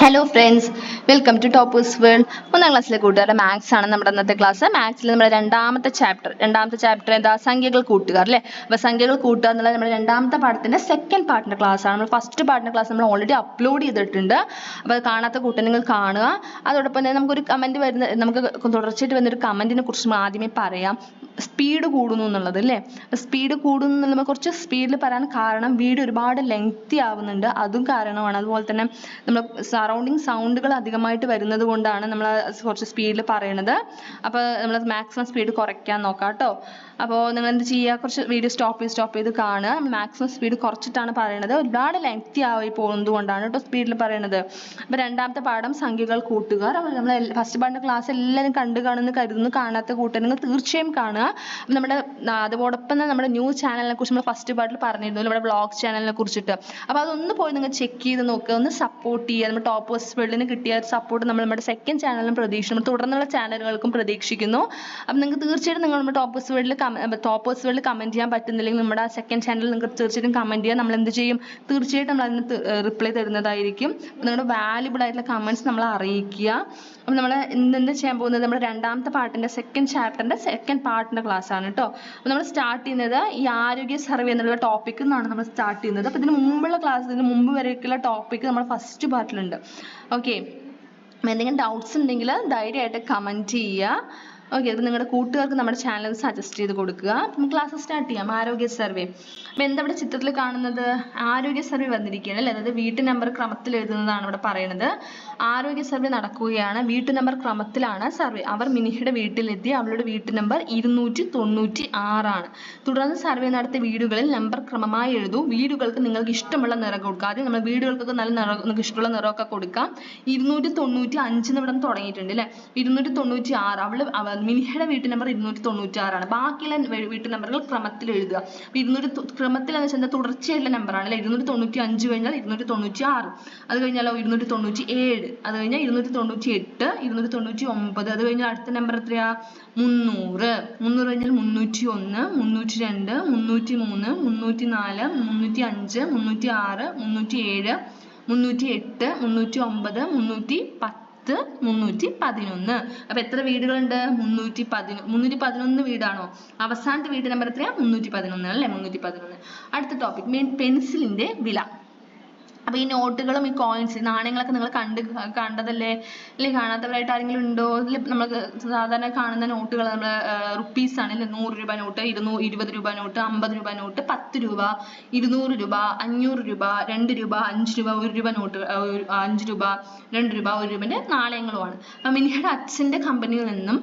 Hello friends, welcome to toppers world. ഒന്നാം ക്ലാസ്സിലെ കൂട്ടുകാരുടെ മാത്സ് ആണ് നമ്മുടെ ഇന്നത്തെ ക്ലാസ്. മാത്സിൽ നമ്മുടെ രണ്ടാമത്തെ ചാപ്റ്റർ എന്താ? സംഖ്യകൾ കൂട്ടുക അല്ലേ. അപ്പോൾ സംഖ്യകൾ കൂട്ടുക എന്നുള്ളത് നമ്മുടെ രണ്ടാമത്തെ പാഠത്തിന്റെ സെക്കൻഡ് പാർട്ടിന്റെ ക്ലാസ് ആണ്. നമ്മൾ ഫസ്റ്റ് പാർട്ടിന്റെ ക്ലാസ് നമ്മൾ ഓൾറെഡി അപ്ലോഡ് ചെയ്തിട്ടുണ്ട്. അപ്പോൾ അത് കാണാത്ത കൂട്ടുകാർ നിങ്ങൾ കാണുക. അതോടൊപ്പം തന്നെ നമുക്ക് തുടർച്ചയായിട്ട് വരുന്നൊരു കമന്റിനെ കുറിച്ച് നമ്മൾ ആദ്യമേ പറയാം. സ്പീഡ് കൂടുന്നു എന്നുള്ളത് അല്ലേ. സ്പീഡ് കൂടുന്നു എന്നുള്ളത് കുറച്ച് സ്പീഡിൽ പറയാൻ കാരണം വീഡിയോ ഒരുപാട് ലെങ്തി ആവുന്നുണ്ട്, അതും കാരണമാണ്. അതുപോലെ തന്നെ നമ്മൾ സറൗണ്ടിങ് സൗണ്ടുകൾ അധികമായിട്ട് വരുന്നത് കൊണ്ടാണ് നമ്മൾ കുറച്ച് സ്പീഡിൽ പറയണത്. അപ്പോൾ നമ്മൾ മാക്സിമം സ്പീഡ് കുറയ്ക്കാൻ നോക്കാം കേട്ടോ. അപ്പോൾ നിങ്ങൾ എന്ത് ചെയ്യുക, കുറച്ച് വീഡിയോ സ്റ്റോപ്പ് ചെയ്ത് കാണുക. നമ്മൾ മാക്സിമം സ്പീഡ് കുറച്ചിട്ടാണ് പറയണത്. ഒരുപാട് ലെങ്തി ആയി പോകുന്നത് കൊണ്ടാണ് കേട്ടോ സ്പീഡിൽ പറയണത്. അപ്പോൾ രണ്ടാമത്തെ പാഠം സംഖ്യകൾ കൂട്ടുക. നമ്മൾ ഫസ്റ്റ് പാഠത്തിന്റെ ക്ലാസ് എല്ലാവരും കണ്ടു കാണുമെന്ന് കരുതുന്നു. കാണാത്ത കൂട്ടുകാർ നിങ്ങൾ തീർച്ചയായും കാണുക. നമ്മുടെ അതോടൊപ്പം തന്നെ നമ്മുടെ ന്യൂസ് ചാനലിനെ കുറിച്ച് നമ്മൾ ഫസ്റ്റ് പാർട്ടിൽ പറഞ്ഞിരുന്നു, നമ്മുടെ വ്ളോഗ് ചാനലിനെ കുറിച്ചിട്ട്. അപ്പോൾ അതൊന്ന് പോയി നിങ്ങൾ ചെക്ക് ചെയ്ത് നോക്കുക, ഒന്ന് സപ്പോർട്ട് ചെയ്യുക. നമ്മുടെ ടോപ്പേഴ്സ് വേൾഡിന് കിട്ടിയ സപ്പോർട്ട് നമ്മൾ നമ്മുടെ സെക്കൻഡ് ചാനലിലും പ്രതീക്ഷിക്കുന്നു, തുടർന്നുള്ള ചാനലുകൾക്കും പ്രതീക്ഷിക്കുന്നു. അപ്പം നിങ്ങൾക്ക് തീർച്ചയായിട്ടും നിങ്ങൾ നമ്മുടെ ടോപ്പേഴ്സ് വേൾഡിൽ കമന്റ് ചെയ്യാൻ പറ്റുന്നില്ലെങ്കിൽ നമ്മുടെ സെക്കൻഡ് ചാനലിൽ നിങ്ങൾക്ക് തീർച്ചയായിട്ടും കമന്റ് ചെയ്യാം. നമ്മൾ എന്ത് ചെയ്യും, തീർച്ചയായിട്ടും നമ്മൾ അതിന് റിപ്ലൈ തരുന്നതായിരിക്കും. നിങ്ങളുടെ വാല്യുബിൾ ആയിട്ടുള്ള കമന്റ്സ് നമ്മളെ അറിയിക്കുക. അപ്പം നമ്മൾ ഇന്ന് ചെയ്യാൻ പോകുന്നത് നമ്മുടെ രണ്ടാമത്തെ പാർട്ടിന്റെ സെക്കൻഡ് ചാപ്റ്ററിന്റെ സെക്കൻഡ് പാർട്ടിന്റെ ക്ലാസ് ആണ് കേട്ടോ. അപ്പോൾ നമ്മൾ സ്റ്റാർട്ട് ചെയ്യുന്നത് ഈ ആരോഗ്യ സർവേ എന്നുള്ള ടോപ്പിക്കിൽ നിന്നാണ് നമ്മൾ സ്റ്റാർട്ട് ചെയ്യുന്നത്. അപ്പോൾ ഇതിന് മുമ്പ് വരെയൊക്കെയുള്ള ടോപ്പിക് നമ്മൾ ഫസ്റ്റ് പാർട്ടിലുണ്ട്. ഓക്കെ, എന്തെങ്കിലും ഡൗട്ട്സ് ഉണ്ടെങ്കിൽ ധൈര്യമായിട്ട് കമന്റ് ചെയ്യുക. ഓക്കെ, അപ്പോൾ നിങ്ങളുടെ കൂട്ടുകാർക്ക് നമ്മുടെ ചാനൽ സജസ്റ്റ് ചെയ്ത് കൊടുക്കുക. നമുക്ക് ക്ലാസ് സ്റ്റാർട്ട് ചെയ്യാം. ആരോഗ്യ സർവേ. അപ്പോൾ എന്താ ഇവിടെ ചിത്രത്തിൽ കാണുന്നത്? ആരോഗ്യ സർവേ വന്നിരിക്കുകയാണ് അല്ലേ. അതായത് വീട്ടു നമ്പർ ക്രമത്തിൽ എഴുതുന്നതാണ് ഇവിടെ പറയുന്നത്. ആരോഗ്യ സർവേ നടക്കുകയാണ്. വീട്ടു നമ്പർ ക്രമത്തിലാണ് സർവേ. അവർ മിനിഹയുടെ വീട്ടിലെത്തി. അവളുടെ വീട്ടു നമ്പർ 296 ആണ്. തുടർന്ന് സർവേ നടത്തിയ വീടുകളിൽ നമ്പർ ക്രമമായി എഴുതൂ. വീടുകൾക്ക് നിങ്ങൾക്ക് ഇഷ്ടമുള്ള നിറം കൊടുക്കുക. ആദ്യം നമ്മൾ വീടുകൾക്കൊക്കെ നല്ല നിറം, നിങ്ങൾക്ക് ഇഷ്ടമുള്ള നിറമൊക്കെ കൊടുക്കാം. 295 ഇവിടെ തുടങ്ങിയിട്ടുണ്ട് അല്ലേ. 296 മിനിഹയുടെ വീട്ടു നമ്പർ 296 ആണ്. ബാക്കിയുള്ള വീട്ടു നമ്പറുകൾ ക്രമത്തിൽ എഴുതുക. 200 ക്രമത്തിൽ എന്ന് വെച്ചാൽ തുടർച്ചയായിട്ടുള്ള നമ്പർ ആണ് അല്ലെ. 295 കഴിഞ്ഞാൽ 296, അത് കഴിഞ്ഞാലോ 297, അത് കഴിഞ്ഞാൽ 298, 299, അത് കഴിഞ്ഞാൽ അടുത്ത നമ്പർ എത്രയാ? 300. 300 കഴിഞ്ഞാൽ 301, 302, 303, 304, 305, 306, 307, 308, 309, 310, 311. അപ്പൊ എത്ര വീടുകളുണ്ട്? 311 വീടാണോ? അവസാനത്തെ വീട് നമ്പർ എത്രയാ? 311 അല്ലേ. 311. അടുത്ത ടോപ്പിക് പെൻസിലിന്റെ വില. അപ്പൊ ഈ നോട്ടുകളും ഈ കോയിൻസ്, നാണയങ്ങളൊക്കെ നിങ്ങൾ കണ്ടതല്ലേ അല്ലെ. കാണാത്തവരായിട്ട് ആരെങ്കിലും ഉണ്ടോ? ഇതിൽ നമ്മൾ സാധാരണ കാണുന്ന നോട്ടുകൾ നമ്മൾ റുപ്പീസ് ആണ് അല്ലെ. 100 രൂപ നോട്ട്, 20 രൂപ നോട്ട്, 50 രൂപ നോട്ട്, 10 രൂപ, 200 രൂപ, 500 രൂപ, 2 രൂപ, 5 രൂപ, 1 രൂപ നോട്ട്, 5 രൂപ, 2 രൂപ, 1 രൂപന്റെ നാണയങ്ങളുമാണ്. അപ്പൊ മിനിഹയുടെ അച്ഛന്റെ കമ്പനിയിൽ നിന്നും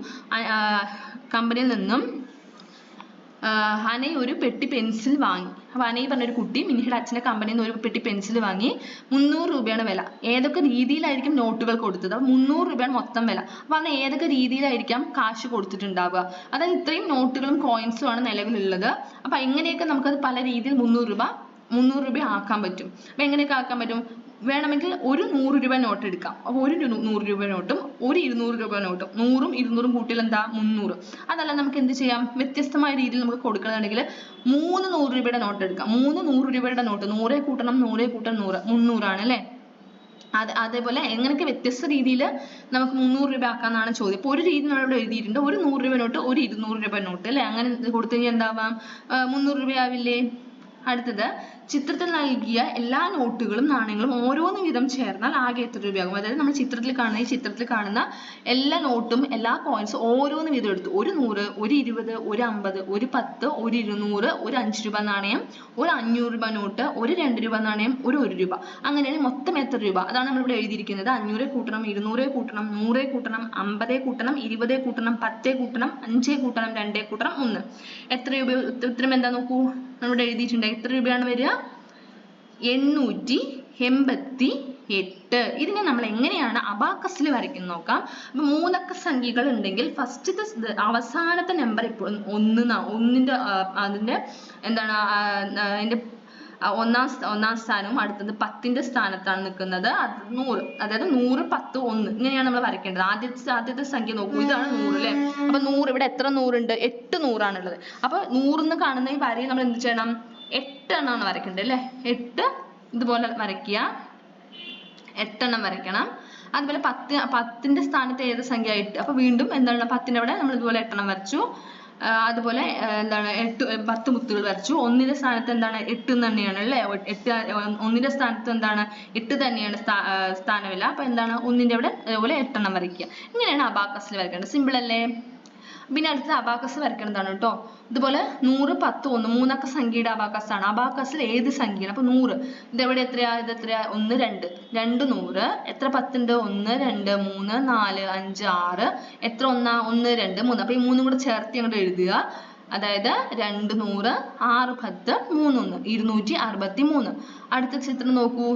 ഹനൈ ഒരു പെട്ടി പെൻസിൽ വാങ്ങി. അപ്പൊ ഹനൈ പറഞ്ഞൊരു കുട്ടി മിനിഹയുടെ അച്ഛന്റെ കമ്പനിയിൽ നിന്ന് ഒരു പെട്ടി പെൻസിൽ വാങ്ങി. 300 രൂപയാണ് വില. ഏതൊക്കെ രീതിയിലായിരിക്കും നോട്ടുകൾ കൊടുത്തത്? അപ്പൊ 300 രൂപയാണ് മൊത്തം വില. അപ്പൊ അന്ന് ഏതൊക്കെ രീതിയിലായിരിക്കാം കാശ് കൊടുത്തിട്ടുണ്ടാവുക? അതായത് ഇത്രയും നോട്ടുകളും കോയിൻസും ആണ് നിലവിലുള്ളത്. അപ്പൊ എങ്ങനെയൊക്കെ നമുക്കത് പല രീതിയിൽ 300 രൂപ ആക്കാൻ പറ്റും. അപ്പൊ എങ്ങനെയൊക്കെ ആക്കാൻ പറ്റും? വേണമെങ്കിൽ ഒരു 100 രൂപ നോട്ട് എടുക്കാം. അപ്പോൾ ഒരു 100 രൂപ നോട്ടും ഒരു 200 രൂപ നോട്ടും, 100ഉം 200ഉം കൂട്ടിയാൽ എന്താ? 300. അതല്ല നമുക്ക് എന്ത് ചെയ്യാം? വ്യത്യസ്തമായ രീതിയിൽ നമുക്ക് കൊടുക്കണമെന്നുണ്ടെങ്കിൽ 3 100 രൂപയുടെ നോട്ട് എടുക്കാം. 3 100 രൂപയുടെ നോട്ട്, 100 കൂട്ടണം 100 കൂട്ടണം 100, 300 ആണ് അല്ലേ. അതേപോലെ എങ്ങനെയൊക്കെ വ്യത്യസ്ത രീതിയിൽ നമുക്ക് 300 രൂപ ആക്കാന്നാണ് ചോദ്യം. ഇപ്പോൾ ഒരു രീതി നമ്മളിവിടെ എഴുതിയിട്ടുണ്ട്. ഒരു 100 രൂപ നോട്ട്, ഒരു 200 രൂപ നോട്ട് അല്ലേ. അങ്ങനെ കൊടുത്തു കഴിഞ്ഞാൽ എന്താവാം? 300 രൂപയാവില്ലേ. അടുത്തത്, ചിത്രത്തിൽ നൽകിയ എല്ലാ നോട്ടുകളും നാണയങ്ങളും ഓരോന്ന് വീതം ചേർന്നാൽ ആകെ എത്ര രൂപയാകും? അതായത് നമ്മൾ ഈ ചിത്രത്തിൽ കാണുന്ന എല്ലാ നോട്ടും എല്ലാ കോയിൻസും ഓരോന്ന് വീതം എടുത്തു. ഒരു 100, ഒരു 20, ഒരു 50, ഒരു 10, ഒരു 200, ഒരു 5 രൂപ നാണയം, ഒരു 500 രൂപ നോട്ട്, ഒരു 2 രൂപ നാണയം, ഒരു 1 രൂപ. അങ്ങനെയാണ് മൊത്തം എത്ര രൂപ? അതാണ് നമ്മളിവിടെ എഴുതിയിരിക്കുന്നത്. 500 കൂട്ടണം, 200 കൂട്ടണം, 100 കൂട്ടണം, 50 കൂട്ടണം, 20 കൂട്ടണം, 10 കൂട്ടണം, 5 കൂട്ടണം, 2 കൂട്ടണം, 1. എത്ര രൂപ? ഉത്തരം എന്താ നോക്കൂ, നമ്മളിവിടെ എഴുതിയിട്ടുണ്ട്. എത്ര രൂപയാണ് വരിക? 888. ഇതിനെ നമ്മൾ എങ്ങനെയാണ് അബാക്കസിൽ വരയ്ക്കുന്നത് നോക്കാം. അപ്പൊ 3 അക്ക സംഖ്യകൾ ഉണ്ടെങ്കിൽ ഫസ്റ്റത്തെ അവസാനത്തെ നമ്പർ എപ്പോഴും ഒന്നിന്റെ അതിന്റെ എന്താണ് അതിന്റെ ഒന്നാം സ്ഥാനവും അടുത്തത് 10ന്റെ സ്ഥാനത്താണ് നിൽക്കുന്നത്. അത് 100. അതായത് 100, 10, 1 ഇങ്ങനെയാണ് നമ്മൾ വരയ്ക്കേണ്ടത്. ആദ്യത്തെ സംഖ്യ നോക്കൂ, ഇതാണ് 100 അല്ലേ. അപ്പൊ 100, ഇവിടെ എത്ര 100 ഉണ്ട്? 8 100 ആണുള്ളത്. അപ്പൊ 100 എന്ന് കാണുന്ന ഈ വരയിൽ നമ്മൾ എന്ത് ചെയ്യണം? 8 എണ്ണമാണ് വരയ്ക്കേണ്ടത് അല്ലേ. 8 ഇതുപോലെ വരയ്ക്കുക. 8 വരയ്ക്കണം. അതുപോലെ 10ന്റെ സ്ഥാനത്ത് ഏത് സംഖ്യ 8, അപ്പൊ വീണ്ടും എന്താണ് 10ന്റെ അവിടെ നമ്മൾ ഇതുപോലെ 8 വരച്ചു. അതുപോലെ എന്താണ് 10 മുത്തുകൾ വരച്ചു. 1ന്റെ സ്ഥാനത്ത് എന്താണ് 8 തന്നെയാണ് അല്ലേ, 1ന്റെ സ്ഥാനത്ത് എന്താണ് 8 തന്നെയാണ് സ്ഥാനമില്ല, അപ്പൊ എന്താണ് 1ന്റെ അവിടെ അതുപോലെ 8 വരയ്ക്കുക. ഇങ്ങനെയാണ് അബാക്കസിൽ വരയ്ക്കേണ്ടത്. സിമ്പിൾ അല്ലേ? പിന്നെ അടുത്ത അബാക്കസ് വരയ്ക്കുന്നതാണ് കേട്ടോ. ഇതുപോലെ 100, 10, 1 മൂന്നക്ക സംഖ്യയുടെ അബാക്കസ് ആണ്. അബാക്കസിൽ ഏത് സംഖ്യയാണ്? അപ്പൊ 100 ഇതെവിടെ എത്രയാ? ഇത് എത്രയാ? 1 2 2 100. എത്ര 10 ഉണ്ട്? 1 2 3 4 5 6. എത്ര 1 1 2 3. അപ്പൊ ഈ 3 കൂടെ ചേർത്ത് അങ്ങോട്ട് എഴുതുക. അതായത് 2 100 6 10 3 1 263. അടുത്ത ചിത്രം നോക്കൂ.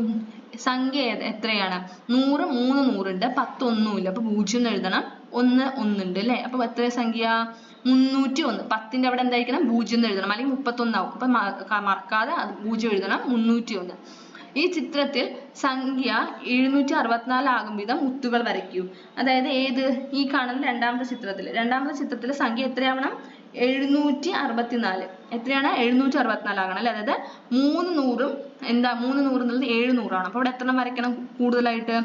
സംഖ്യ എത്രയാണ്? 100 3 100 ഉണ്ട്, 10 ഒന്നുമില്ല, അപ്പൊ 0 എഴുതണം. 1 1 ഉണ്ട് അല്ലേ, അപ്പൊ എത്ര സംഖ്യ? 301. 10ന്റെ അവിടെ എന്തായിരിക്കണം? 0 എഴുതണം, അല്ലെങ്കിൽ 31 ആവും. അപ്പൊ മറക്കാതെ 0 എഴുതണം. 301. ഈ ചിത്രത്തിൽ സംഖ്യ 764 ആകും വിധം മുത്തുകൾ വരയ്ക്കൂ. അതായത് ഏത്? ഈ കാണുന്ന രണ്ടാമത്തെ ചിത്രത്തിൽ സംഖ്യ എത്രയാവണം? 764. എത്രയാണ്? 764 ആകണം അല്ലെ. അതായത് 300 എന്താ 300 എന്നുള്ളത് 700 ആണ്. അപ്പൊ ഇവിടെ എത്ര എണ്ണം വരയ്ക്കണം കൂടുതലായിട്ട്?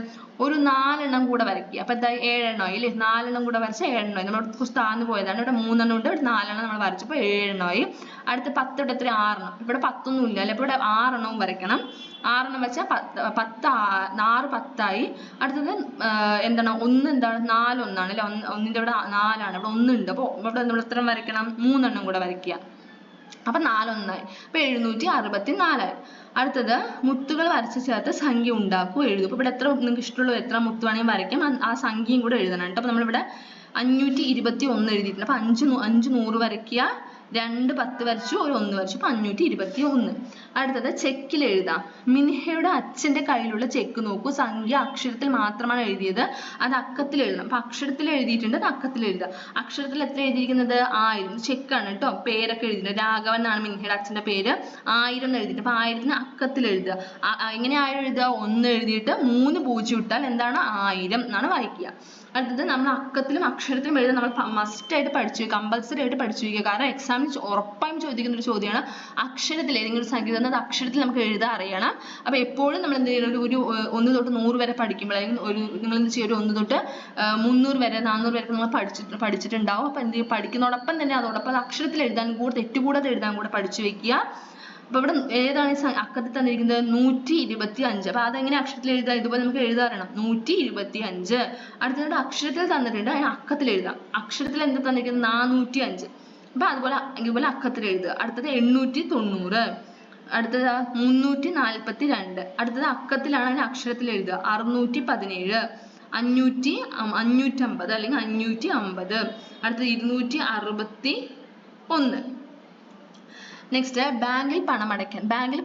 ഒരു 4 എണ്ണം കൂടെ വരയ്ക്കുക. അപ്പൊ എന്താ 7 എണ്ണമായി അല്ലേ. 4 എണ്ണം കൂടെ വരച്ച 7 എണ്ണമായി. നമ്മൾ കുറച്ച് താഴ്ന്നു പോയതാണ്. ഇവിടെ 3 എണ്ണം ഉണ്ട്, ഇവിടെ 4 എണ്ണം നമ്മൾ വരച്ചപ്പോൾ 7 എണ്ണമായി. അടുത്ത 10 ഇവിടെ എത്ര? 6 എണ്ണം. ഇവിടെ 10 ഒന്നും ഇല്ല അല്ലെ, അപ്പൊ ഇവിടെ 6 എണ്ണവും വരയ്ക്കണം. 6 എണ്ണം വെച്ചാൽ 6 10 ആയി. അടുത്തത് എന്താണ്? 1 എന്താണ്? 4 1 അല്ലെ. 1ന്റെ ഇവിടെ 4 ആണ്, ഇവിടെ 1 ഉണ്ട്. അപ്പൊ ഇവിടെ നമ്മൾ എത്ര വരയ്ക്കണം? 3 എണ്ണം കൂടെ വരയ്ക്കുക. അപ്പൊ 4 1 ആയി. അപ്പൊ 764 ആയി. അടുത്തത് മുത്തുകൾ വരച്ച് ചേർത്ത് സംഖ്യ ഉണ്ടാക്കൂ, എഴുതും. അപ്പൊ ഇവിടെ എത്ര നിങ്ങൾക്ക് ഇഷ്ടമുള്ള എത്ര മുത്ത് വേണമെങ്കിൽ വരയ്ക്കാം. ആ സംഖ്യയും കൂടെ എഴുതണം കേട്ടോ. അപ്പൊ നമ്മളിവിടെ 521 എഴുതിയിട്ടുണ്ട്. അപ്പൊ 5 100 വരയ്ക്കുക. 2 10 വരച്ചു, ഒരു 1 വരച്ചു, അപ്പൊ 521. അടുത്തത് ചെക്കിൽ എഴുതാം. മിൻഹയുടെ അച്ഛന്റെ കയ്യിലുള്ള ചെക്ക് നോക്കൂ. സംഖ്യ അക്ഷരത്തിൽ മാത്രമാണ് എഴുതിയത്, അത് അക്കത്തിൽ എഴുതണം. അപ്പൊ അക്ഷരത്തിൽ എഴുതിയിട്ടുണ്ട്, അത് അക്കത്തിൽ എഴുതാം. അക്ഷരത്തിൽ എത്ര എഴുതിയിരിക്കുന്നത്? 1000. ചെക്കാണ് കേട്ടോ. പേരൊക്കെ എഴുതിയിട്ടുണ്ട്. രാഘവൻ എന്നാണ് മിൻഹയുടെ അച്ഛന്റെ പേര്. 1000 എന്ന് എഴുതിയിട്ട് അപ്പൊ 1000 അക്കത്തിൽ എഴുതുക. എങ്ങനെ 1000 എഴുതുക? 1 എഴുതിയിട്ട് 3 പൂജ്യം ഇട്ടാൽ എന്താണ്? 1000 എന്നാണ് വായിക്കുക. അടുത്തത് നമ്മൾ അക്കത്തിലും അക്ഷരത്തിലും എഴുതാൻ നമ്മൾ മസ്റ്റ് ആയിട്ട് പഠിച്ചു വയ്ക്കുക, കമ്പൽസറി ആയിട്ട് പഠിച്ചു വയ്ക്കുക. കാരണം എക്സാമിന് ഉറപ്പായും ചോദിക്കുന്ന ഒരു ചോദ്യമാണ്. അക്ഷരത്തിൽ ഏതെങ്കിലും ഒരു സംഖ്യ തന്നത് അക്ഷരത്തിൽ നമുക്ക് എഴുതാൻ അറിയണം. അപ്പൊ എപ്പോഴും നമ്മൾ എന്ത് ചെയ്യണം? ഒരു 1 തൊട്ട് 100 വരെ പഠിക്കുമ്പോൾ, അല്ലെങ്കിൽ നിങ്ങൾ എന്ത് ചെയ്യും? ഒരു 1 തൊട്ട് 300 വരെ 400 വരെ നമ്മൾ പഠിച്ചിട്ടുണ്ടാവും. അപ്പൊ എന്ത് ചെയ്യും? പഠിക്കുന്നതോടൊപ്പം തന്നെ അതോടൊപ്പം അക്ഷരത്തിൽ എഴുതാൻ തെറ്റുകൂടാതെ എഴുതാൻ കൂടെ പഠിച്ചു വെക്കുക. അപ്പൊ ഇവിടെ ഏതാണ് അക്കത്തിൽ തന്നിരിക്കുന്നത്? 125. അപ്പൊ അതെങ്ങനെ അക്ഷരത്തിൽ എഴുതാം? ഇതുപോലെ നമുക്ക് എഴുതാറിയണം. 125. അടുത്തത് അക്ഷരത്തിൽ തന്നിട്ടുണ്ട്, അക്കത്തിൽ എഴുതാം. അക്ഷരത്തിൽ എന്താ തന്നിരിക്കുന്നത്? 405. അപ്പൊ ഇതുപോലെ അക്കത്തിൽ എഴുതുക. അടുത്തത് 890. അടുത്തത് 342. അടുത്തത് അക്കത്തിലാണ്, അതിന് അക്ഷരത്തിൽ എഴുതുക. 617. 550 അല്ലെങ്കിൽ 550. അടുത്തത് 261. നെക്സ്റ്റ് ബാങ്കിൽ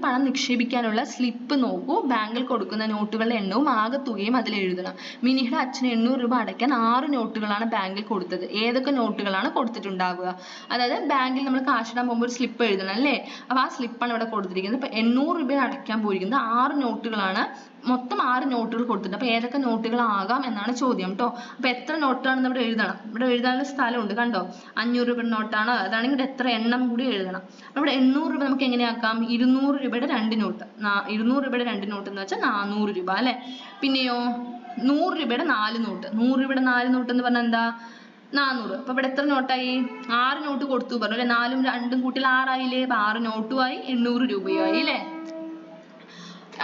പണം നിക്ഷേപിക്കാനുള്ള സ്ലിപ്പ് നോക്കൂ. ബാങ്കിൽ കൊടുക്കുന്ന നോട്ടുകളുടെ എണ്ണവും ആകെ തുകയും അതിൽ എഴുതണം. മിനിയുടെ അച്ഛന് 800 രൂപ അടയ്ക്കാൻ 6 നോട്ടുകളാണ് ബാങ്കിൽ കൊടുത്തത്. ഏതൊക്കെ നോട്ടുകളാണ് കൊടുത്തിട്ടുണ്ടാവുക? അതായത് ബാങ്കിൽ നമ്മൾ കാശിടാൻ പോകുമ്പോൾ ഒരു സ്ലിപ്പ് എഴുതണം അല്ലേ. അപ്പൊ ആ സ്ലിപ്പാണ് ഇവിടെ കൊടുത്തിരിക്കുന്നത്. ഇപ്പൊ 800 രൂപ അടയ്ക്കാൻ പോയിരിക്കുന്നത് 6 നോട്ടുകളാണ്. മൊത്തം 6 നോട്ടുകൾ കൊടുത്തിട്ടുണ്ട്. അപ്പൊ ഏതൊക്കെ നോട്ടുകളാകാം എന്നാണ് ചോദ്യം കേട്ടോ. അപ്പൊ എത്ര നോട്ടാണെന്ന് ഇവിടെ എഴുതണം. ഇവിടെ എഴുതാനുള്ള സ്ഥലമുണ്ട് കണ്ടോ. 500 രൂപയുടെ നോട്ടാണ്, അതാണെങ്കിൽ എത്ര എണ്ണം കൂടി എഴുതണം. ഇവിടെ 800 രൂപ നമുക്ക് എങ്ങനെയാക്കാം? 200 രൂപയുടെ 2 നോട്ട്. 200 രൂപയുടെ 2 നോട്ട് എന്ന് വെച്ചാൽ 400 രൂപ അല്ലെ. പിന്നെയോ 100 രൂപയുടെ 4 നോട്ട്. 100 രൂപയുടെ 4 നോട്ട് എന്ന് പറഞ്ഞാൽ എന്താ? 400. അപ്പൊ ഇവിടെ എത്ര നോട്ടായി? 6 നോട്ട് കൊടുത്തു പറഞ്ഞു അല്ലെ. 4ഉം 2ഉം കൂട്ടിൽ 6 ആയില്ലേ. അപ്പൊ 6 നോട്ടുമായി 800 രൂപയായി അല്ലേ.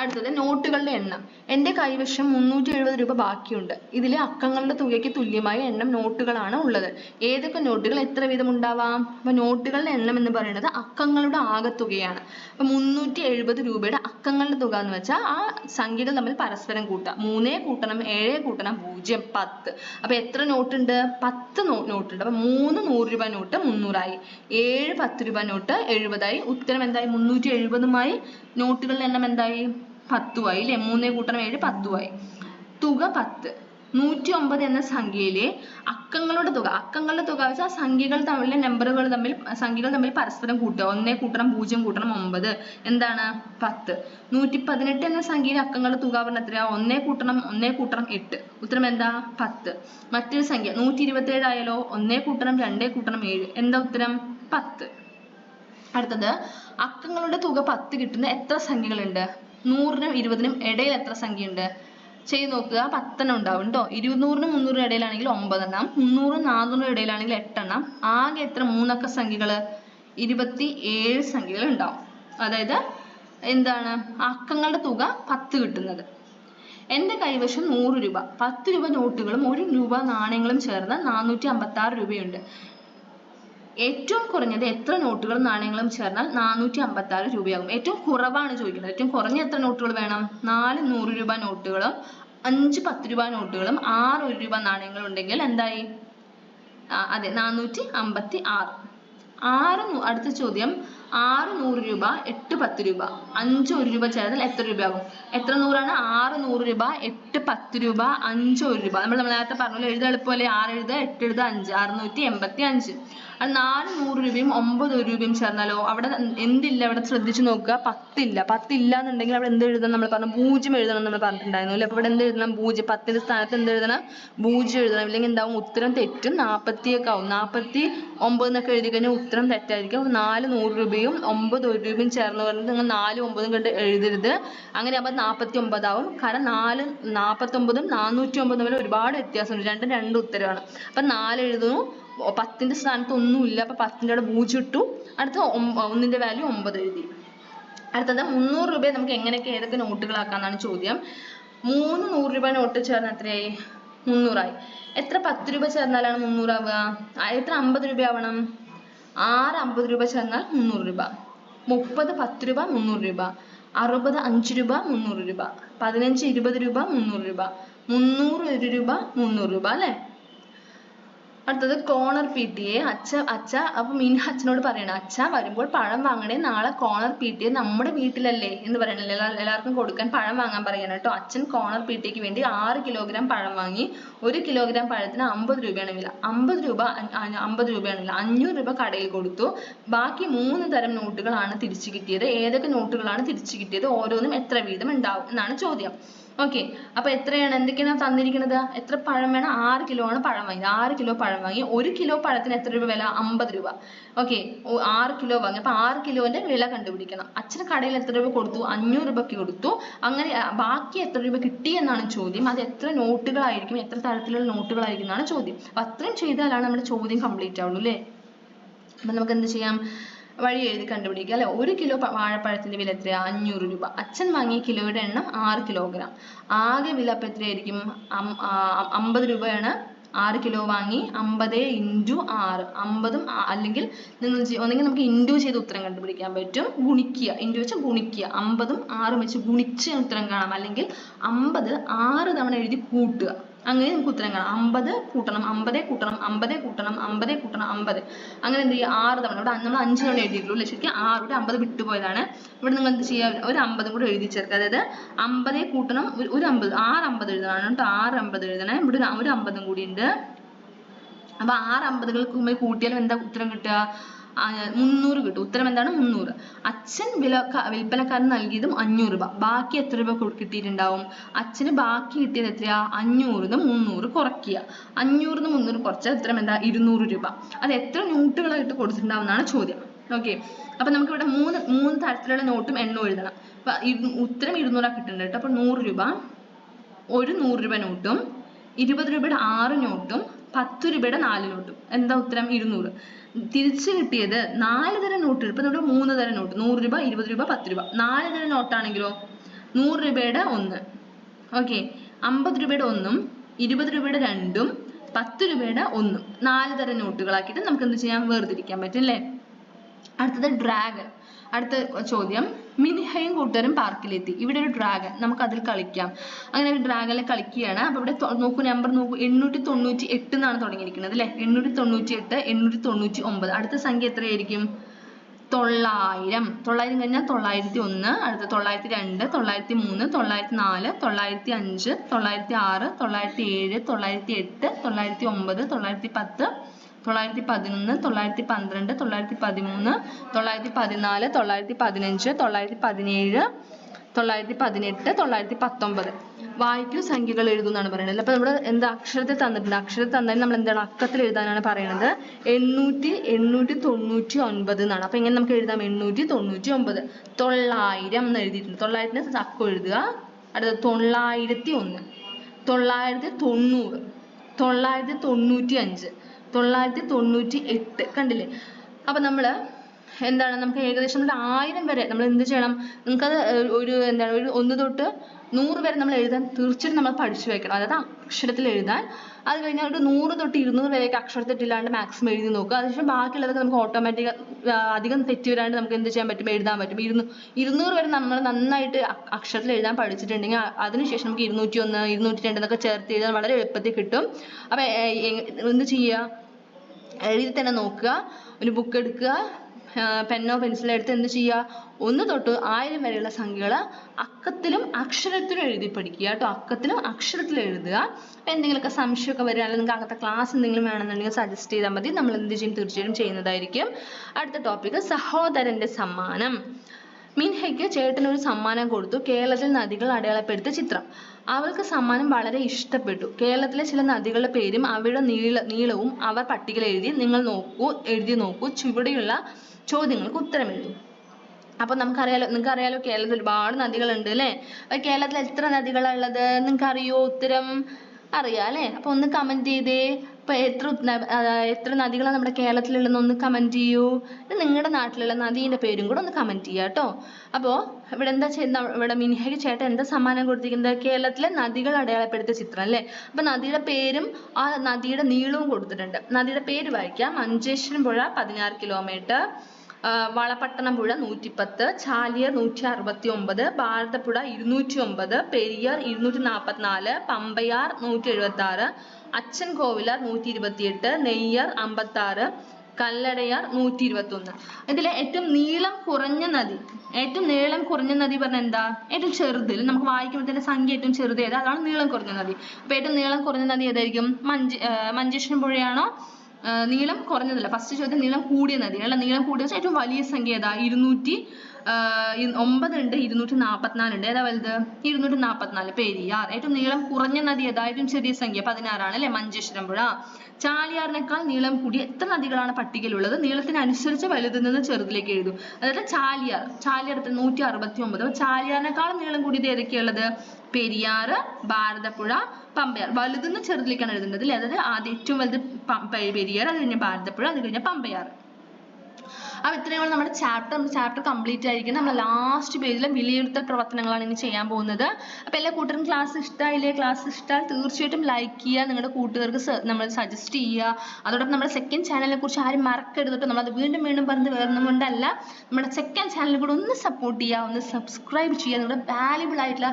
അടുത്തത് നോട്ടുകളുടെ എണ്ണം. എൻ്റെ കൈവശം 370 രൂപ ബാക്കിയുണ്ട്. ഇതിലെ അക്കങ്ങളുടെ തുകയ്ക്ക് തുല്യമായ എണ്ണം നോട്ടുകളാണ് ഉള്ളത്. ഏതൊക്കെ നോട്ടുകൾ എത്ര വീതം ഉണ്ടാവാം? അപ്പൊ നോട്ടുകളുടെ എണ്ണം എന്ന് പറയുന്നത് അക്കങ്ങളുടെ ആകെത്തുകയാണ്. അപ്പൊ 370 രൂപയുടെ അക്കങ്ങളുടെ തുക എന്ന് വെച്ചാൽ ആ സംഖ്യകൾ തമ്മിൽ പരസ്പരം കൂട്ടാം. 3 കൂട്ടണം 7 കൂട്ടണം 0 10. അപ്പൊ എത്ര നോട്ടുണ്ട്? 10 നോട്ടുണ്ട്. അപ്പൊ 3 100 രൂപ നോട്ട് 300 ആയി. 7 10 രൂപ നോട്ട് 70 ആയി. ഉത്തരം എന്തായി? 370 നോട്ടുകളുടെ എണ്ണം എന്തായി? 10 ആയി അല്ലെ. 3 കൂട്ടണം 7 10 ആയി. തുക 10. 109 എന്ന സംഖ്യയിലെ അക്കങ്ങളുടെ തുക വെച്ചാൽ സംഖ്യകൾ തമ്മിലെ സംഖ്യകൾ തമ്മിൽ പരസ്പരം കൂട്ടുക. 1 കൂട്ടണം 0 കൂട്ടണം 9 എന്താണ്? 10. 118 എന്ന സംഖ്യയിലെ അക്കങ്ങളുടെ തുക പറഞ്ഞാൽ എത്രയാ? 1 കൂട്ടണം 8. ഉത്തരം എന്താ? 10. മറ്റൊരു സംഖ്യ 127 ആയാലോ? 1 കൂട്ടണം 2 കൂട്ടണം 7 എന്താ ഉത്തരം? 10. അടുത്തത് അക്കങ്ങളുടെ തുക 10 കിട്ടുന്ന എത്ര സംഖ്യകളുണ്ട്? 100നും 20നും ഇടയിൽ എത്ര സംഖ്യയുണ്ട്? ചെയ്ത് നോക്കുക. 10 എണ്ണം ഉണ്ടാവും കേട്ടോ. 200-നും 300-നും ഇടയിലാണെങ്കിൽ 9 എണ്ണം, 300-നും 400-നും ഇടയിലാണെങ്കിൽ 8 എണ്ണം. ആകെ എത്ര മൂന്നക്ക സംഖ്യകൾ? 27 സംഖ്യകൾ ഉണ്ടാവും. അതായത് എന്താണ് അക്കങ്ങളുടെ തുക 10 കിട്ടുന്നത്. എൻ്റെ കൈവശം 100 രൂപ, 10 രൂപ നോട്ടുകളും 1 രൂപ നാണയങ്ങളും ചേർന്ന് 456 രൂപയുണ്ട്. ഏറ്റവും കുറഞ്ഞത് എത്ര നോട്ടുകളും നാണയങ്ങളും ചേർന്നാൽ 456 രൂപയാകും? ഏറ്റവും കുറവാണ് ചോദിക്കുന്നത്. ഏറ്റവും കുറഞ്ഞ എത്ര നോട്ടുകൾ വേണം? 4 100 രൂപ നോട്ടുകളും 5 10 രൂപ നോട്ടുകളും 6 1 രൂപ നാണയങ്ങളും ഉണ്ടെങ്കിൽ എന്തായി? അതെ, 456. അടുത്ത ചോദ്യം, 6 100 രൂപ, 8 10 രൂപ, 5 1 രൂപ ചേർന്നാൽ എത്ര രൂപയാകും? എത്ര 100 ആണ്? 6 100 രൂപ, 8 10 രൂപ, 5 1 രൂപ. നമ്മൾ നേരത്തെ പറഞ്ഞല്ലോ, എഴുതാൻ എളുപ്പമല്ലേ? 6 എഴുതുക, 8 എഴുതുക, 5 685. അത് 4 100 രൂപയും 9 1 രൂപയും ചേർന്നാലോ? അവിടെ എന്തില്ല? അവിടെ ശ്രദ്ധിച്ചു നോക്കുക, 10 ഇല്ല. 10 ഇല്ല എന്നുണ്ടെങ്കിൽ അവിടെ എന്ത് എഴുതണം? നമ്മൾ പറഞ്ഞു 0 എഴുതണം നമ്മൾ പറഞ്ഞിട്ടുണ്ടായിരുന്നു അല്ലേ? അപ്പോൾ ഇവിടെ എന്ത് എഴുതണം? 0. 10ന്റെ സ്ഥാനത്ത് എന്ത് എഴുതണം? 0 എഴുതണം. ഇല്ലെങ്കിൽ എന്താവും? ഉത്തരം തെറ്റും. 40 ഒക്കെ ആവും. 49 എന്നൊക്കെ എഴുതി കഴിഞ്ഞാൽ ഉത്തരം തെറ്റായിരിക്കും. 4 100 രൂപയും 9 1 രൂപയും ചേർന്ന് പറഞ്ഞിട്ട് നിങ്ങൾ 4 9 കണ്ട് എഴുതരുത്. അങ്ങനെ ആകുമ്പോൾ 49 ആവും. കാരണം 49ഉം 409 തമ്മിൽ ഒരുപാട് വ്യത്യാസമുണ്ട്. രണ്ടും രണ്ട് ഉത്തരമാണ്. അപ്പം 4 എഴുതുന്നു. 10ന്റെ സ്ഥാനത്ത് ഒന്നുമില്ല. അപ്പൊ 10ന്റെ അവിടെ 0 ഇട്ടു. അടുത്ത 1ന്റെ വാല്യൂ 9 എഴുതി. അടുത്തത് 300 രൂപയെ നമുക്ക് എങ്ങനെയൊക്കെ ഏതൊക്കെ നോട്ടുകളാക്കാന്നാണ് ചോദ്യം. 3 100 രൂപ നോട്ട് ചേർന്ന് എത്രയായി? 300 ആയി. എത്ര 10 രൂപ ചേർന്നാലാണ് 300 ആവുക? എത്ര 50 രൂപ ആവണം? 6 50 രൂപ ചേർന്നാൽ 300 രൂപ. 30 10 രൂപ 300 രൂപ. 60 5 രൂപ 300 രൂപ. 15 20 രൂപ 300 രൂപ. 300 1 രൂപ 300 രൂപ അല്ലേ? അടുത്തത് കോർണർ PTA. അച്ഛ അപ്പൊ മിൻഹ അച്ഛനോട് പറയണം, അച്ഛ വരുമ്പോൾ പഴം വാങ്ങണേ, നാളെ കോർണർ PTA നമ്മുടെ വീട്ടിലല്ലേ എന്ന് പറയണല്ലേ, എല്ലാവർക്കും കൊടുക്കാൻ പഴം വാങ്ങാൻ പറയണം കേട്ടോ. അച്ഛൻ കോർണർ PTAക്ക് വേണ്ടി 6 കിലോഗ്രാം പഴം വാങ്ങി. 1 കിലോഗ്രാം പഴത്തിന് 50 രൂപയാണ് വില. 50 രൂപയാണ് വില. 500 രൂപ കടയിൽ കൊടുത്തു. ബാക്കി 3 തരം നോട്ടുകളാണ് തിരിച്ചു കിട്ടിയത്. ഏതൊക്കെ നോട്ടുകളാണ് തിരിച്ചു കിട്ടിയത്? ഓരോന്നും എത്ര വീതം ഉണ്ടാവും എന്നാണ് ചോദ്യം. ഓക്കെ, അപ്പൊ എത്രയാണ്? എന്തൊക്കെയാണ് തന്നിരിക്കുന്നത്? എത്ര പഴം വേണം? 6 കിലോ ആണ് പഴം വാങ്ങി. 6 കിലോ പഴം വാങ്ങി. 1 കിലോ പഴത്തിന് എത്ര രൂപ വില? 50 രൂപ. ഓക്കെ, 6 കിലോ വാങ്ങി. അപ്പൊ 6 കിലോന്റെ വില കണ്ടുപിടിക്കണം. അച്ഛന് കടയിൽ എത്ര രൂപ കൊടുത്തു? 500 രൂപയ്ക്ക് കൊടുത്തു. അങ്ങനെ ബാക്കി എത്ര രൂപ കിട്ടി എന്നാണ് ചോദ്യം. അത് എത്ര നോട്ടുകളായിരിക്കും, എത്ര തരത്തിലുള്ള നോട്ടുകളായിരിക്കും എന്നാണ് ചോദ്യം. അപ്പൊ അത്രയും ചെയ്താലാണ് നമ്മുടെ ചോദ്യം കംപ്ലീറ്റ് ആവുള്ളൂ അല്ലേ? അപ്പൊ നമുക്ക് എന്ത് ചെയ്യാം? വഴി എഴുതി കണ്ടുപിടിക്കുക അല്ലെ? 1 കിലോ വാഴപ്പഴത്തിന്റെ വില എത്രയാ? 500 രൂപ. അച്ഛൻ വാങ്ങിയ കിലോയുടെ എണ്ണം 6 കിലോഗ്രാം. ആകെ വില അപ്പൊ എത്രയായിരിക്കും? 50 രൂപയാണ്. 6 കിലോ വാങ്ങി. 50 × 6. 50ഉം അല്ലെങ്കിൽ നിങ്ങൾ ഒന്നെങ്കിൽ നമുക്ക് ഇൻറ്റു ചെയ്ത് ഉത്തരം കണ്ടുപിടിക്കാൻ പറ്റും. ഗുണിക്കുക, ഇൻറ്റു വെച്ച് ഗുണിക്കുക. 50ഉം 6ഉം വെച്ച് ഗുണിച്ച് ഉത്തരം കാണാം. അല്ലെങ്കിൽ 50 6 തവണ എഴുതി കൂട്ടുക. അങ്ങനെ നമുക്ക് ഉത്തരം കാണാം. 50 കൂട്ടണം 50 കൂട്ടണം 50 കൂട്ടണം 50 കൂട്ടണം 50. അങ്ങനെ എന്ത് ചെയ്യുക? 6 തവണ. ഇവിടെ നമ്മൾ 5 തവണ എഴുതിയിട്ടുള്ളൂ അല്ലേ? ശരിക്കും 6 50 വിട്ടുപോയതാണ്. ഇവിടെ നിങ്ങൾ എന്ത് ചെയ്യുക? ഒരു 50 കൂടെ എഴുതി ചേർക്കുക. അതായത് 50 കൂട്ടണം ഒരു 50, 6 50 എഴുതണം കേട്ടോ. 6 50 എഴുതണേ. ഇവിടെ ഒരു 50 കൂടി ഉണ്ട്. അപ്പൊ 6 50കൾക്ക് കൂട്ടിയാലും എന്താ ഉത്തരം കിട്ടുക? 300 കിട്ടും. ഉത്തരം എന്താണ്? 300. അച്ഛൻ വിൽപ്പനക്കാരൻ നൽകിയതും 500 രൂപ. ബാക്കി എത്ര രൂപ കിട്ടിയിട്ടുണ്ടാവും? അച്ഛന് ബാക്കി കിട്ടിയത് എത്രയാ? 500ന്ന് 300 കുറയ്ക്കുക. 500ന്ന് 300 കുറച്ചാൽ ഉത്തരം എന്താ? 200 രൂപ. അത് എത്ര നോട്ടുകളായിട്ട് കൊടുത്തിട്ടുണ്ടാവുന്നതാണ് ചോദ്യം. ഓക്കെ, അപ്പൊ നമുക്ക് ഇവിടെ മൂന്ന് തരത്തിലുള്ള നോട്ടും എണ്ണം എഴുതണം. അപ്പൊ ഉത്തരം 200 കിട്ടുന്നുണ്ട് കേട്ടോ. അപ്പൊ 100 രൂപ, ഒരു 100 രൂപ നോട്ടും 20 രൂപയുടെ 6 നോട്ടും 10 രൂപയുടെ 4 നോട്ടും. എന്താ ഉത്തരം? 200. തിരിച്ചു കിട്ടിയത് 4 തരം നോട്ട്. ഇപ്പൊ നമ്മുടെ 3 തരം നോട്ട്, 100 രൂപ 20 രൂപ 10 രൂപ. 4 തരം നോട്ടാണെങ്കിലോ 100 രൂപയുടെ 1, ഓക്കെ, 50 രൂപയുടെ 1ഉം 20 രൂപയുടെ 2ഉം 10 രൂപയുടെ 1ഉം 4 തരം നോട്ടുകളാക്കിയിട്ട് നമുക്ക് എന്ത് ചെയ്യാം? വേർതിരിക്കാൻ പറ്റും അല്ലേ? അടുത്തത് ഡ്രാഗൺ. അടുത്ത ചോദ്യം, മിനിഹയും കൂട്ടുകാരും പാർക്കിലെത്തി. ഇവിടെ ഒരു ഡ്രാഗൺ, നമുക്ക് അതിൽ കളിക്കാം. അങ്ങനെ ഒരു ഡ്രാഗണിൽ കളിക്കുകയാണ്. അപ്പൊ ഇവിടെ നോക്കൂ, നമ്പർ നോക്കൂ, 898 എന്നാണ് തുടങ്ങിയിരിക്കുന്നത് അല്ലെ? 898 899. അടുത്ത സംഖ്യ എത്രയായിരിക്കും? 900. 900 കഴിഞ്ഞാൽ 901. അടുത്ത 902 903 904 905 906 907 908 909 910 911 912 913 914 915 917 918 919. വായിക്കൂ, സംഖ്യകൾ എഴുതുന്നാണ് പറയുന്നത്. അപ്പൊ നമ്മുടെ എന്താ അക്ഷരത്തിൽ തന്നിട്ടുണ്ട്. അക്ഷരത്തിൽ തന്നാലും നമ്മൾ എന്താണ് അക്കത്തിൽ എഴുതാനാണ് പറയുന്നത്. 899 എന്നാണ്. അപ്പൊ എങ്ങനെ നമുക്ക് എഴുതാം? 899. 900 എന്ന് എഴുതിയിട്ടുണ്ട്. 900 അക്കം എഴുതുക. അടുത്തത് 901, 990, 995, 998. കണ്ടില്ലേ? അപ്പൊ നമ്മള് എന്താണ്, നമുക്ക് ഏകദേശം 1000 വരെ നമ്മൾ എന്ത് ചെയ്യണം, നിങ്ങൾക്കത് ഒരു എന്താണ് ഒരു 1 തൊട്ട് 100 വരെ നമ്മൾ എഴുതാൻ തീർച്ചയായിട്ടും നമ്മൾ പഠിച്ചു വെക്കണം. അതായത് അക്ഷരത്തിൽ എഴുതാൻ. അത് കഴിഞ്ഞാൽ ഒരു 100 തൊട്ട് 200 വരെയൊക്കെ അക്ഷരത്തെറ്റില്ലാണ്ട് മാക്സിമം എഴുതി നോക്കുക. അതിനുശേഷം ബാക്കിയുള്ളതൊക്കെ നമുക്ക് ഓട്ടോമാറ്റിക് അധികം തെറ്റ് വരാണ്ട് നമുക്ക് എന്ത് ചെയ്യാൻ പറ്റും, എഴുതാൻ പറ്റും. 200 വരെ നമ്മൾ നന്നായിട്ട് അക്ഷരത്തിൽ എഴുതാൻ പഠിച്ചിട്ടുണ്ടെങ്കിൽ അതിനുശേഷം നമുക്ക് 201, 202 എന്നൊക്കെ ചേർത്ത് എഴുതാൻ വളരെ എളുപ്പത്തിൽ കിട്ടും. അപ്പൊ എന്ത് ചെയ്യുക, എഴുതി തന്നെ നോക്കുക. ഒരു ബുക്ക് എടുക്കുക, പെന്നോ പെൻസിലോ എടുത്ത് എന്ത് ചെയ്യുക, 1 തൊട്ട് 1000 വരെയുള്ള സംഖ്യകൾ അക്കത്തിലും അക്ഷരത്തിലും എഴുതി പഠിക്കുക കേട്ടോ. അക്കത്തിലും അക്ഷരത്തിലും എഴുതുക. എന്തെങ്കിലുമൊക്കെ സംശയമൊക്കെ വരികയാണെങ്കിൽ നിങ്ങൾക്ക് അങ്ങനത്തെ ക്ലാസ് എന്തെങ്കിലും വേണമെന്നുണ്ടെങ്കിൽ സജസ്റ്റ് ചെയ്താൽ മതി. നമ്മൾ എന്ത് ചെയ്യും, തീർച്ചയായും ചെയ്യുന്നതായിരിക്കും. അടുത്ത ടോപ്പിക് സഹോദരന്റെ സമ്മാനം. മിൻഹയ്ക്ക് ചേട്ടൻ ഒരു സമ്മാനം കൊടുത്തു. കേരളത്തിൽ നദികൾ അടയാളപ്പെടുത്തിയ ചിത്രം. അവൾക്ക് സമ്മാനം വളരെ ഇഷ്ടപ്പെട്ടു. കേരളത്തിലെ ചില നദികളുടെ പേരും അവയുടെ നീളവും അവർ പട്ടികയിൽ എഴുതി. നിങ്ങൾ എഴുതി നോക്കൂ. ചുവടെയുള്ള ചോദ്യങ്ങൾക്ക് ഉത്തരം എഴുതും. അപ്പൊ നിങ്ങൾക്ക് അറിയാലോ കേരളത്തിൽ ഒരുപാട് നദികളുണ്ട് അല്ലേ? അപ്പൊ കേരളത്തിൽ എത്ര നദികളാണ് ഉള്ളത് നിങ്ങൾക്ക് അറിയോ? ഉത്തരം അറിയാം അല്ലേ? അപ്പൊ ഒന്ന് കമന്റ് ചെയ്തേ. ഇപ്പൊ എത്ര നദികളാണ് നമ്മുടെ കേരളത്തിലുള്ളതെന്ന് ഒന്ന് കമന്റ് ചെയ്യൂ. നിങ്ങളുടെ നാട്ടിലുള്ള നദീന്റെ പേരും കൂടെ ഒന്ന് കമന്റ് ചെയ്യുക കേട്ടോ. അപ്പോ ഇവിടെ എന്താ ചെയ്യുന്ന, ഇവിടെ മിൻഹയ്ക്ക് ചേട്ടൻ എന്താ സമ്മാനം കൊടുത്തിരിക്കുന്നത്? കേരളത്തിലെ നദികൾ അടയാളപ്പെടുത്തിയ ചിത്രം അല്ലേ? അപ്പൊ നദിയുടെ പേരും ആ നദിയുടെ നീളവും കൊടുത്തിട്ടുണ്ട്. നദിയുടെ പേര് വായിക്കാം. മഞ്ചേശ്വരം പുഴ 16 കിലോമീറ്റർ, വളപട്ടണം പുഴ 110, ചാലിയാർ 169, ഭാരതപ്പുഴ 209, പെരിയാർ 244, പമ്പയാർ 176, അച്ചൻകോവിലാർ 128, നെയ്യാർ 56, കല്ലടയാർ 121. ഇതിലെ ഏറ്റവും നീളം കുറഞ്ഞ നദി പറഞ്ഞാൽ എന്താ? ഏറ്റവും ചെറുത്, നമുക്ക് വായിക്കുമ്പോൾ തന്നെ സംഖ്യ ഏറ്റവും ചെറുത് ഏതാ? അതാണ് നീളം കുറഞ്ഞ നദി. അപ്പൊ ഏറ്റവും നീളം കുറഞ്ഞ നദി ഏതായിരിക്കും? മഞ്ചേശ്വരം പുഴയാണോ? നീളം കുറഞ്ഞതല്ല. ഫസ്റ്റ് ചോദ്യം നീളം കൂടിയ നദി അല്ല. നീളം കൂടിയ ഏറ്റവും വലിയ സംഖ്യ ഏതാ? 209 ഉണ്ട്, 244 ഉണ്ട്. ഏതാ വലുത്? 244. പെരിയാർ. ഏറ്റവും നീളം കുറഞ്ഞ നദി ഏതാ? ഏറ്റവും ചെറിയ സംഖ്യ 16 ആണ് അല്ലെ? മഞ്ചേശ്വരം പുഴ. ചാലിയാറിനേക്കാൾ നീളം കൂടിയ എത്ര നദികളാണ് പട്ടികയിലുള്ളത്? നീളത്തിനനുസരിച്ച് വലുതിൽ നിന്ന് ചെറുതിലേക്ക് എഴുതും. അതായത് ചാലിയാർ 169. അപ്പൊ ചാലിയാറിനേക്കാൾ നീളം കൂടിയത് ഏതൊക്കെയുള്ളത്? പെരിയാറ്, ഭാരതപ്പുഴ, പമ്പയാർ. വലുതിന്ന് ചെറുതിലേക്കാണ് എഴുതേണ്ടത് അല്ലേ? അതായത് ആദ്യം ഏറ്റവും വലുത് പെരിയാർ, അത് കഴിഞ്ഞ ഭാരതപ്പുഴ, അത് കഴിഞ്ഞ പമ്പയാർ. അപ്പൊ ഇത്രയാണ് നമ്മുടെ ചാപ്റ്റർ കംപ്ലീറ്റ് ആയിരിക്കും. നമ്മൾ ലാസ്റ്റ് പേജിലെ വിലയിരുത്തൽ പ്രവർത്തനങ്ങളാണ് ഇനി ചെയ്യാൻ പോകുന്നത്. അപ്പൊ എല്ലാ കൂട്ടരും ക്ലാസ് ഇഷ്ടമായില്ലേ? ക്ലാസ് ഇഷ്ടമായാൽ തീർച്ചയായിട്ടും ലൈക്ക് ചെയ്യുക, നിങ്ങളുടെ കൂട്ടുകാർക്ക് നമ്മൾ സജസ്റ്റ് ചെയ്യുക. അതോടൊപ്പം നമ്മുടെ സെക്കൻഡ് ചാനലിനെ കുറിച്ച് ആരും മറക്കരുത് കേട്ടോ. നമ്മളത് വീണ്ടും പറഞ്ഞത് വേറൊന്നും കൊണ്ടല്ല, നമ്മുടെ സെക്കൻഡ് ചാനലിൽ കൂടെ ഒന്ന് സപ്പോർട്ട് ചെയ്യുക, ഒന്ന് സബ്സ്ക്രൈബ് ചെയ്യുക. നിങ്ങളുടെ വാല്യുബിൾ ആയിട്ടുള്ള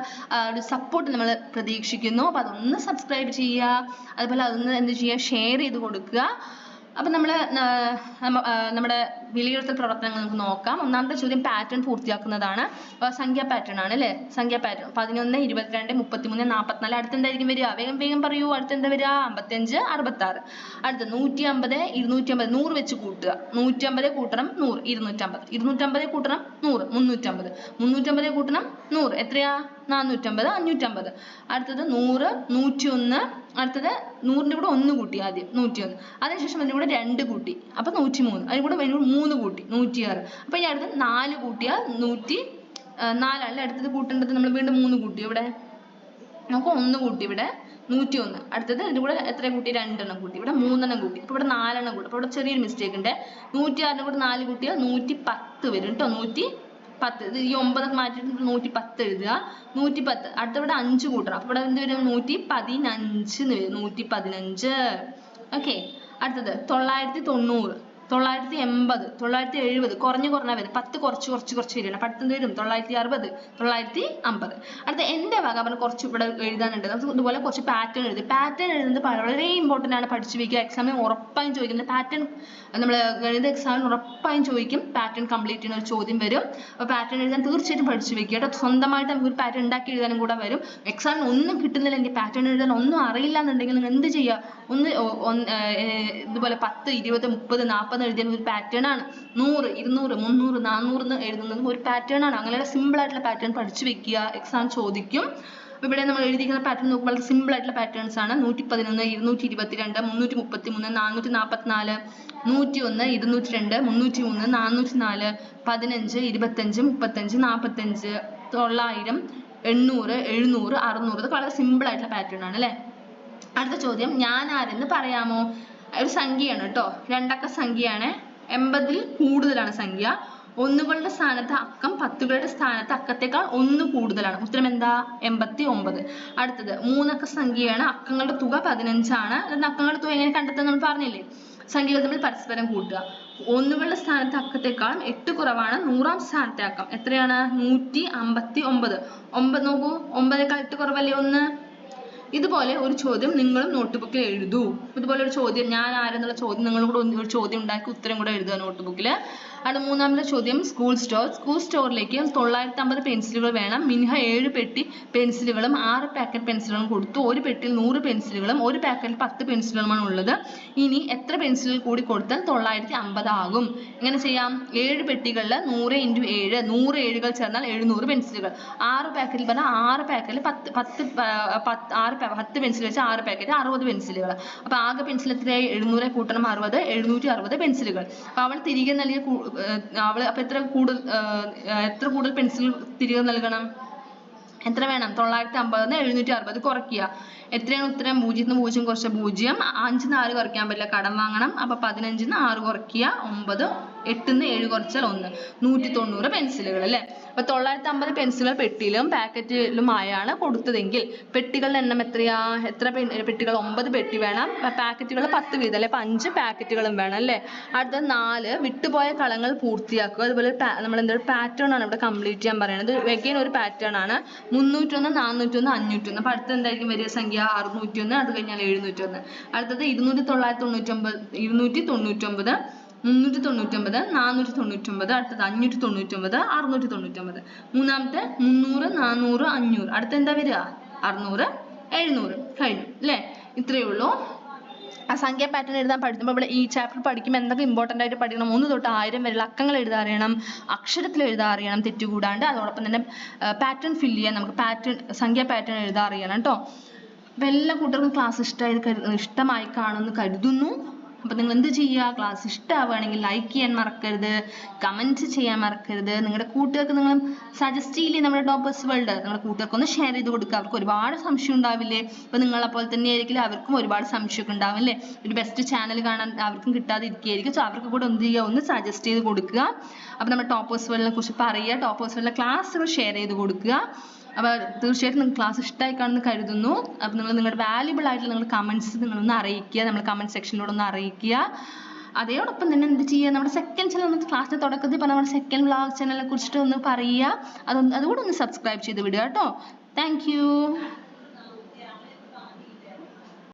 ഒരു സപ്പോർട്ട് നമ്മൾ പ്രതീക്ഷിക്കുന്നു. അപ്പൊ അതൊന്ന് സബ്സ്ക്രൈബ് ചെയ്യുക, അതുപോലെ അതൊന്ന് എന്ത് ചെയ്യുക, ഷെയർ ചെയ്ത് കൊടുക്കുക. അപ്പൊ നമ്മുടെ വിലയിരുത്തൽ പ്രവർത്തനങ്ങൾ നമുക്ക് നോക്കാം. ഒന്നാമത്തെ ചോദ്യം പാറ്റേൺ പൂർത്തിയാക്കുന്നതാണ്. സംഖ്യാ പാറ്റേൺ ആണ് അല്ലേ? സംഖ്യാ പാറ്റേൺ 11, 22, 33, 44. അടുത്തെന്തായിരിക്കും വരിക? വേഗം പറയൂ. അടുത്തെന്താ വരിക? 55, 66. അടുത്ത 150, 250. 100 വെച്ച് കൂട്ടുക. 150 കൂട്ടണം 100, 250. 250 കൂട്ടണം 100, 350. 350 കൂട്ടണം 100, എത്രയാ? 450, 550. അടുത്തത് 100, 101. അടുത്തത് 100ന്റെ കൂടെ 1 കൂട്ടി, ആദ്യം 101. അതിനുശേഷം അതിന്റെ കൂടെ 2 കൂട്ടി, അപ്പൊ 103. അതിന് കൂടെ 3 കൂട്ടി, 106. അപ്പൊ ഈ അടുത്ത് 4 കൂട്ടിയാൽ 104 അല്ലേ? അടുത്തത് കൂട്ടേണ്ടത് നമ്മൾ വീണ്ടും 3 കൂട്ടി. ഇവിടെ നമുക്ക് 1 കൂട്ടി, ഇവിടെ 101. അടുത്തത് ഇതിന്റെ കൂടെ എത്ര കൂട്ടി? 2 എണ്ണം കൂട്ടി. ഇവിടെ 3 എണ്ണം കൂട്ടി. അപ്പൊ ഇവിടെ 4 എണ്ണം കൂട്ടി. അപ്പൊ ഇവിടെ ചെറിയൊരു മിസ്റ്റേക്ക് ഉണ്ട്. 106ന്റെ കൂടെ 4 കൂട്ടിയാൽ 110 വരും കേട്ടോ. 110. ഇത് ഈ 9 മാറ്റിയിട്ട് 110 എഴുതുക. 110. അടുത്തവിടെ 5 കൂട്ടണം. അപ്പൊ ഇവിടെ എന്ത് വരും? 115 എന്ന് വരും. 115. ഓക്കെ. അടുത്തത് 990, 980, 970. കുറഞ്ഞ വരും. 10 കുറച്ച് വരികയാണ്. അപ്പൊ അടുത്ത് എന്ത് വരും? 960, 950. അടുത്ത എന്റെ വക പറഞ്ഞ കുറച്ച് ഇവിടെ എഴുതാനുണ്ട്. നമുക്ക് ഇതുപോലെ കുറച്ച് പാറ്റേൺ എഴുതി. പാറ്റേൺ എഴുതുന്നത് വളരെ ഇമ്പോർട്ടന്റ് ആണ്. പഠിച്ചു വയ്ക്കുക. എക്സാമിന് ഉറപ്പായും ചോദിക്കുന്നത് പാറ്റേൺ. നമ്മൾ ഗണിത എക്സാമിന് ഉറപ്പായും ചോദിക്കും. പാറ്റേൺ കംപ്ലീറ്റ് ചെയ്യുന്ന ഒരു ചോദ്യം വരും. അപ്പൊ പാറ്റേൺ എഴുതാൻ തീർച്ചയായിട്ടും പഠിച്ചു വെക്കുക കേട്ടോ. സ്വന്തമായിട്ട് നമുക്ക് ഒരു പാറ്റേൺ ഉണ്ടാക്കി എഴുതാനും കൂടെ വരും. എക്സാമിന് ഒന്നും കിട്ടുന്നില്ലെങ്കിൽ, പാറ്റേൺ എഴുതാൻ ഒന്നും അറിയില്ല എന്നുണ്ടെങ്കിൽ നിങ്ങൾ എന്ത് ചെയ്യുക? ഇതുപോലെ 10, 20, 30, 40 എഴുതിയ ഒരു പാറ്റേൺ ആണ്. 100, 200, 300, 400 എന്ന് എഴുതുന്നത് ഒരു പാറ്റേൺ ആണ്. അങ്ങനെ സിമ്പിൾ ആയിട്ടുള്ള പാറ്റേൺ പഠിച്ചു വെക്കുക. എക്സാം ചോദിക്കും. ഇവിടെ നമ്മൾ എഴുതിയിരിക്കുന്ന പാറ്റേൺ നോക്കുമ്പോൾ വളരെ സിമ്പിൾ ആയിട്ടുള്ള പാറ്റേൺസ് ആണ്. 111, 222, 333, 444, 101, 202, 303, 404, 15, 25, 35, 45, 900, 800 700 600 ഇത് വളരെ സിമ്പിൾ ആയിട്ടുള്ള പാറ്റേൺ ആണ് അല്ലേ. അടുത്ത ചോദ്യം ഞാൻ ആരെന്ന് പറയാമോ? ഒരു സംഖ്യയാണ് കേട്ടോ, രണ്ടക്ക സംഖ്യയാണ്, 80ൽ കൂടുതലാണ് സംഖ്യ, ഒന്നുകളുടെ സ്ഥാനത്ത് അക്കം 10കളുടെ സ്ഥാനത്ത് അക്കത്തേക്കാൾ 1 കൂടുതലാണ്. ഉത്തരം എന്താ? 89. അടുത്തത് മൂന്നക്ക സംഖ്യയാണ്, അക്കങ്ങളുടെ തുക 15 ആണ്. അക്കങ്ങളുടെ തുക എങ്ങനെ കണ്ടെത്താൻ നമ്മൾ പറഞ്ഞില്ലേ, സംഖ്യകൾ തമ്മിൽ പരസ്പരം കൂട്ടുക. ഒന്നുകളുടെ സ്ഥാനത്ത് അക്കത്തെക്കാളും 8 കുറവാണ് 100ാം സ്ഥാനത്തെ അക്കം. എത്രയാണ്? 159. 9 നോക്കൂ, 9േക്കാൾ 8 കുറവല്ലേ 1. ഇതുപോലെ ഒരു ചോദ്യം നിങ്ങളും നോട്ട്ബുക്കിൽ എഴുതൂ. ഇതുപോലെ ഒരു ചോദ്യം ഞാൻ ആരെന്നുള്ള ചോദ്യം നിങ്ങളും കൂടെ ഒരു ചോദ്യം ഉണ്ടാക്കി ഉത്തരം കൂടെ എഴുതുക നോട്ട്ബുക്കിൽ. അടുത്ത മൂന്നാമത്തെ ചോദ്യം സ്കൂൾ സ്റ്റോറിലേക്ക് 950 പെൻസിലുകൾ വേണം. മിൻഹ 7 പെട്ടി പെൻസിലുകളും 6 പാക്കറ്റ് പെൻസിലുകളും കൊടുത്തു. ഒരു പെട്ടിയിൽ 100 പെൻസിലുകളും ഒരു പാക്കറ്റിൽ 10 പെൻസിലുകളുമാണ് ഉള്ളത്. ഇനി എത്ര പെൻസിലുകൾ കൂടി കൊടുത്താൽ 950 ആകും? എങ്ങനെ ചെയ്യാം? 7 പെട്ടികളിൽ 100 × 7 100 7കൾ ചേർന്നാൽ 700 പെൻസിലുകൾ. 6 പാക്കറ്റിൽ പറഞ്ഞാൽ 6 പാക്കറ്റിൽ 10 പെൻസിൽ വെച്ച് 6 പാക്കറ്റ് 60 പെൻസിലുകൾ. അപ്പൊ ആകെ പെൻസിൽ എത്രയായി? 700 കൂട്ടണം 60 760 പെൻസിലുകൾ. അപ്പൊ അവൾ തിരികെ നൽകിയ അപ്പൊ എത്ര കൂടുതൽ പെൻസിൽ തിരികെ നൽകണം? എത്ര വേണം? 950 760 കുറയ്ക്കുക. എത്രയാണ് ഉത്തരം? 0 ന്ന് 0 കുറച്ച 0, 5 ന്ന് 6 കുറയ്ക്കാൻ പറ്റില്ല, കടം വാങ്ങണം. അപ്പൊ 15 ന്ന് 6 കുറയ്ക്കുക 9, 8 ന്ന് 7 കുറച്ചാൽ 1, 190 പെൻസിലുകൾ അല്ലേ. അപ്പൊ 950 പെൻസിലുകൾ പെട്ടിയിലും പാക്കറ്റിലുമായാണ് കൊടുത്തതെങ്കിൽ പെട്ടികളുടെ എണ്ണം എത്രയാ? എത്ര പെട്ടികൾ? 9 പെട്ടി വേണം. പാക്കറ്റുകൾ 10 വീതം അല്ലെ, അപ്പൊ 5 പാക്കറ്റുകളും വേണം അല്ലേ. അടുത്ത 4 വിട്ടുപോയ കളങ്ങൾ പൂർത്തിയാക്കുക. അതുപോലെ നമ്മൾ എന്തൊരു പാറ്റേൺ ആണ് ഇവിടെ കംപ്ലീറ്റ് ചെയ്യാൻ പറയുന്നത്. അഗൈൻ ഒരു പാറ്റേൺ ആണ്. 301 401 501. അപ്പൊ അടുത്ത എന്തായിരിക്കും വലിയ സംഖ്യ? 601. അത് കഴിഞ്ഞാൽ 701. അടുത്തത് 200 999 299 399 499. അടുത്തത് 599 699. മൂന്നാമത്തെ 300 400 500. അടുത്ത എന്താ വരിക? 600 700. കഴിഞ്ഞു അല്ലേ. ഇത്രയേ ഉള്ളൂ. ആ സംഖ്യ പാറ്റേൺ എഴുതാൻ പഠിക്കുമ്പോൾ ഇവിടെ ഈ ചാപ്റ്റർ പഠിക്കുമ്പോൾ എന്തൊക്കെ ഇമ്പോർട്ടൻ്റ് ആയിട്ട് പഠിക്കണം? 1 തൊട്ട് 1000 വരെയുള്ള അക്കങ്ങൾ എഴുതാൻ അറിയണം, അക്ഷരത്തിൽ എഴുതാൻ അറിയണം തെറ്റുകൂടാണ്ട്. അതോടൊപ്പം തന്നെ പാറ്റേൺ ഫില്ല് ചെയ്യാൻ നമുക്ക് സംഖ്യ പാറ്റേൺ എഴുതാൻ അറിയണം കേട്ടോ. അപ്പം എല്ലാ കൂട്ടർക്കും ക്ലാസ് ഇഷ്ടമായി കാണുമെന്ന് കരുതുന്നു. അപ്പം നിങ്ങൾ എന്ത് ചെയ്യുക? ക്ലാസ് ഇഷ്ടമാവുകയാണെങ്കിൽ ലൈക്ക് ചെയ്യാൻ മറക്കരുത്, കമൻറ്റ് ചെയ്യാൻ മറക്കരുത്. നിങ്ങളുടെ കൂട്ടുകാർക്ക് നിങ്ങൾ സജസ്റ്റ് ചെയ്യില്ലേ നമ്മുടെ ടോപ്പേഴ്സ് വേൾഡ്? നിങ്ങളുടെ കൂട്ടുകാർക്ക് ഒന്ന് ഷെയർ ചെയ്ത് കൊടുക്കുക. അവർക്ക് ഒരുപാട് സംശയം ഉണ്ടാവില്ലേ? ഇപ്പം നിങ്ങളെപ്പോലെ തന്നെ ആയിരിക്കില്ല അവർക്കും ഒരുപാട് സംശയമൊക്കെ ഉണ്ടാവില്ലേ? ഒരു ബെസ്റ്റ് ചാനൽ കാണാൻ അവർക്കും കിട്ടാതെ ഇരിക്കുകയായിരിക്കും. സോ അവർക്ക് കൂടെ എന്ത് ചെയ്യുക? ഒന്ന് സജസ്റ്റ് ചെയ്ത് കൊടുക്കുക. അപ്പം നമ്മുടെ ടോപ്പേഴ്സ് വേൾഡിനെ കുറിച്ച് പറയുക, ടോപ്പേഴ്സ് വേൾഡിലെ ക്ലാസ്സുകൾ ഷെയർ ചെയ്ത് കൊടുക്കുക. അപ്പോൾ തീർച്ചയായിട്ടും നിങ്ങൾക്ക് ക്ലാസ് ഇഷ്ടമായി കാണുമെന്ന് കരുതുന്നു. അപ്പോൾ നിങ്ങൾ നിങ്ങളുടെ വാല്യുബിൾ ആയിട്ടുള്ള നിങ്ങളുടെ കമൻറ്റ്സ് നിങ്ങളൊന്ന് അറിയിക്കുക, നമ്മൾ കമൻറ്റ് സെക്ഷനിലൂടെ ഒന്ന് അറിയിക്കുക. അതോടൊപ്പം തന്നെ എന്ത് ചെയ്യുക? നമ്മുടെ സെക്കൻഡ് ചാനൽ ഒന്ന് ക്ലാസ്സിൻ്റെ തുടക്കത്തിൽ പറഞ്ഞ നമ്മുടെ സെക്കൻഡ് വ്ളോഗ് ചാനലിനെ കുറിച്ചിട്ട് ഒന്ന് പറയുക. അതുകൂടെ ഒന്ന് സബ്സ്ക്രൈബ് ചെയ്ത് വിടുക കേട്ടോ. Thank you.